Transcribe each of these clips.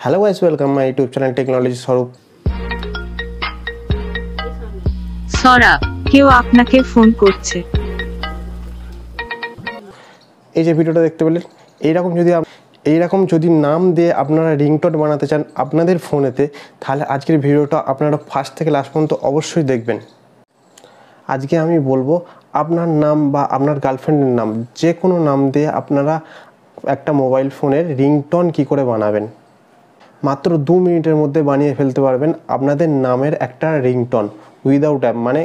Hello guys, welcome my YouTube channel technology स्वरूप। সৌরভ, কেউ আপনাকে ফোন করছে। এই যে ভিডিওটা দেখতে পেলেন, এইরকম যদি নাম দিয়ে আপনারা রিংটোন বানাতে চান আপনাদের ফোনেতে, তাহলে আজকের ভিডিওটা আপনারা ফার্স্ট থেকে লাস্ট পর্যন্ত অবশ্যই দেখবেন। আজকে আমি বলবো আপনার নাম বা আপনার গার্লফ্রেন্ডের নাম, যে কোনো নাম দিয়ে আপনারা একটা মোবাইল ফোনের রিংটোন কী করে বানাবেন। মাত্র 2 মিনিটের মধ্যে বানিয়ে ফেলতে পারবেন আপনাদের নামের একটা রিংটোন উইদাউট অ্যাপ, মানে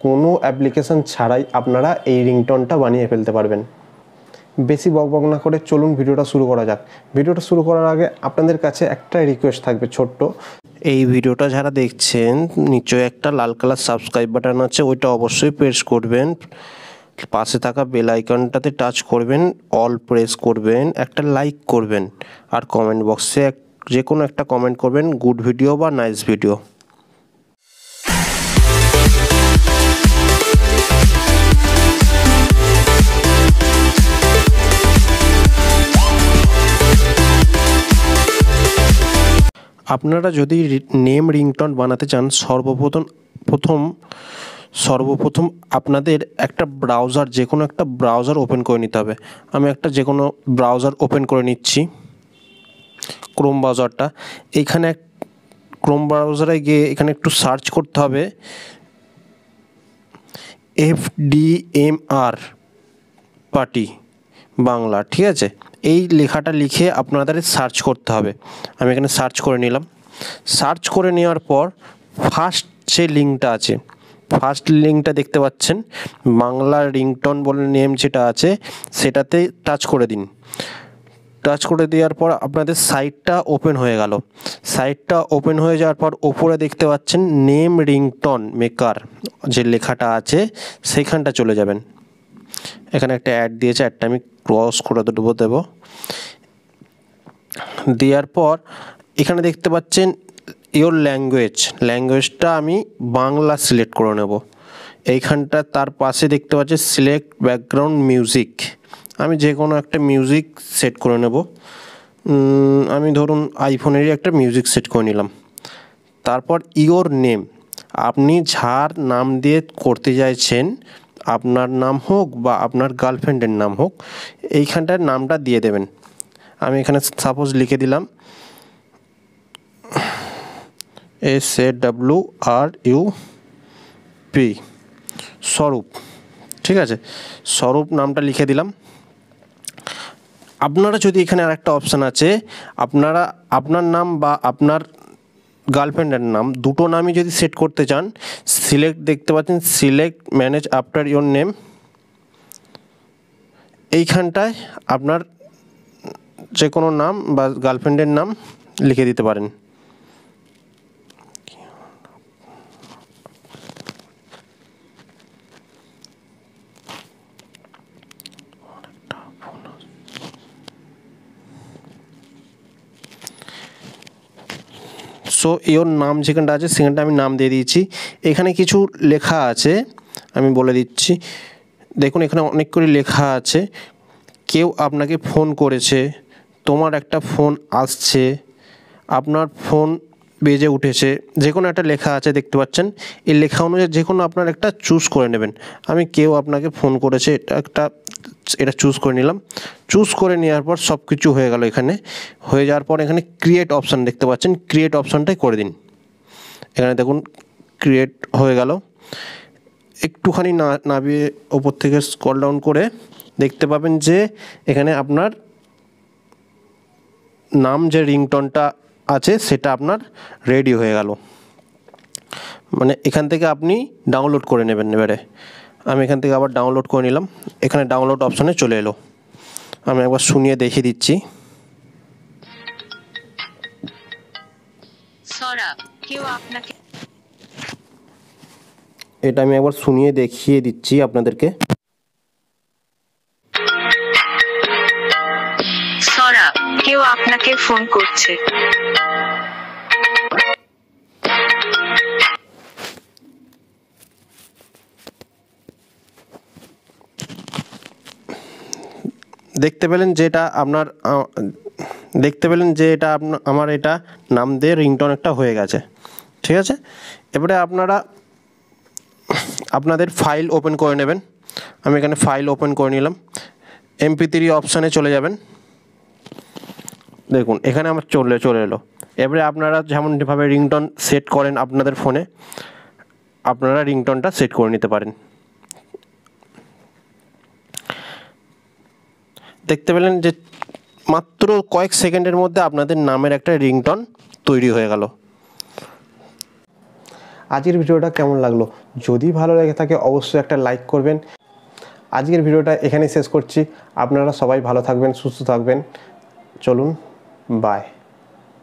কোনো অ্যাপ্লিকেশন ছাড়াই আপনারা এই রিংটোনটা বানিয়ে ফেলতে পারবেন। বেশি বকবক না করে চলুন ভিডিওটা শুরু করা যাক। ভিডিওটা শুরু করার আগে আপনাদের কাছে একটা রিকোয়েস্ট থাকবে ছোট্ট। এই ভিডিওটা যারা দেখছেন নিচে একটা লাল কালার সাবস্ক্রাইব বাটন আছে, ওইটা অবশ্যই প্রেস করবেন। পাশে থাকা বেল আইকনটাতে টাচ করবেন, অল প্রেস করবেন, একটা লাইক করবেন, আর কমেন্ট বক্সে যে কোনো একটা কমেন্ট করবেন, গুড ভিডিও বা নাইস ভিডিও। আপনারা যদি নেম রিংটোন বানাতে চান সর্বপ্রথম আপনাদের একটা ব্রাউজার, যে কোনো একটা ব্রাউজার ওপেন করে নিতে হবে। আমি একটা যে কোনো ব্রাউজার ওপেন করে নিচ্ছি, ক্রোম ব্রাউজারটা। এইখানে ক্রোম ব্রাউজারে গিয়ে এখানে একটু সার্চ করতে হবে FDMR পার্টি বাংলা, ঠিক আছে? এই লেখাটা লিখে আপনাদের সার্চ করতে হবে। আমি এখানে সার্চ করে নিলাম। সার্চ করে নেওয়ার পর ফার্স্ট যে লিঙ্কটা আছে, ফার্স্ট লিঙ্কটা দেখতে পাচ্ছেন, বাংলা রিংটোন বলে নেম যেটা আছে সেটাতে টাচ করে দিন। টাচ করে দেওয়ার পর আপনাদের সাইটটা ওপেন হয়ে গেল। সাইটটা ওপেন হয়ে যাওয়ার পর ওপরে দেখতে পাচ্ছেন নেম রিংটোন মেকার যে লেখাটা আছে সেইখানটা চলে যাবেন। এখানে একটা অ্যাড দিয়েছে, অ্যাডটা আমি ক্রস করে দেবো। দেওয়ার পর এখানে দেখতে পাচ্ছেন ইওর ল্যাঙ্গুয়েজটা আমি বাংলা সিলেক্ট করে নেব। এইখানটা তার পাশে দেখতে পাচ্ছি সিলেক্ট ব্যাকগ্রাউন্ড মিউজিক, আমি যে কোনো একটা মিউজিক সেট করে নেব। আমি ধরুন আইফোনেরই একটা মিউজিক সেট করে নিলাম। তারপর ইওর নেম, আপনি যার নাম দিয়ে করতে চাইছেন, আপনার নাম হোক বা আপনার গার্লফ্রেন্ডের নাম হোক, এইখানটার নামটা দিয়ে দেবেন। আমি এখানে সাপোজ লিখে দিলাম SAWRUP, স্বরূপ, ঠিক আছে? স্বরূপ নামটা লিখে দিলাম। আপনারা যদি এখানে আর একটা অপশান আছে, আপনারা আপনার নাম বা আপনার গার্লফ্রেন্ডের নাম দুটো নামই যদি সেট করতে চান, দেখতে পাচ্ছেন select manage after your name. এইখানটায় আপনার যে কোনো নাম বা গার্লফ্রেন্ডের নাম লিখে দিতে পারেন। সো ইওর নাম যেখানটা আছে সেখানটা আমি নাম দিয়ে দিয়েছি। এখানে কিছু লেখা আছে, আমি বলে দিচ্ছি। দেখুন এখানে অনেক করে লেখা আছে। কেউ আপনাকে ফোন করেছে, তোমার একটা ফোন আসছে, আপনার ফোন বেজে উঠেছে, যে কোনো একটা লেখা আছে দেখতে পাচ্ছেন। এই লেখা অনুযায়ী যে কোনো আপনার একটা চুজ করে নেবেন। আমি কেউ আপনাকে ফোন করেছে, এটা চুজ করে নিলাম। চুজ করে নেওয়ার পর সব কিছু হয়ে গেল। এখানে হয়ে যাওয়ার পর এখানে ক্রিয়েট অপশান দেখতে পাচ্ছেন, ক্রিয়েট অপশানটাই করে দিন। এখানে দেখুন ক্রিয়েট হয়ে গেল। একটুখানি নামিয়ে ওপর থেকে স্ক্রল ডাউন করে দেখতে পাবেন যে এখানে আপনার নাম যে রিংটোনটা আছে সেটা আপনার রেডি হয়ে গেল। মানে এখান থেকে আপনি ডাউনলোড করে নেবেন। এবারে আমি এখান থেকে আবার ডাউনলোড করে নিলাম। এখানে ডাউনলোড অপশানে চলে এলো। আমি একবার শুনিয়ে দেখিয়ে দিচ্ছি। সৌরভ, কেউ আপনাকে, এটা আমি একবার শুনিয়ে দেখিয়ে দিচ্ছি আপনাদেরকে। সৌরভ, কেউ আপনাকে ফোন করছে। দেখতে পেলেন যেটা আপনার দেখতে পেলেন যে এটা আমার এটা নাম দিয়ে রিংটোন একটা হয়ে গেছে। ঠিক আছে, এবারে আপনারা আপনাদের ফাইল ওপেন করে নেবেন। আমি এখানে ফাইল ওপেন করে নিলাম। MP3 অপশানে চলে যাবেন। দেখুন এখানে আমার চলে এলো। এবারে আপনারা যেমনভাবে রিংটোন সেট করেন আপনাদের ফোনে, আপনারা রিংটোনটা সেট করে নিতে পারেন। দেখতে পেলেন যে মাত্র কয়েক সেকেন্ডের মধ্যে আপনাদের নামের একটা রিংটোন তৈরি হয়ে গেল। আজকের ভিডিওটা কেমন লাগলো? যদি ভালো লেগে থাকে অবশ্যই একটা লাইক করবেন। আজকের ভিডিওটা এখানেই শেষ করছি। আপনারা সবাই ভালো থাকবেন, সুস্থ থাকবেন। চলুন, বাই।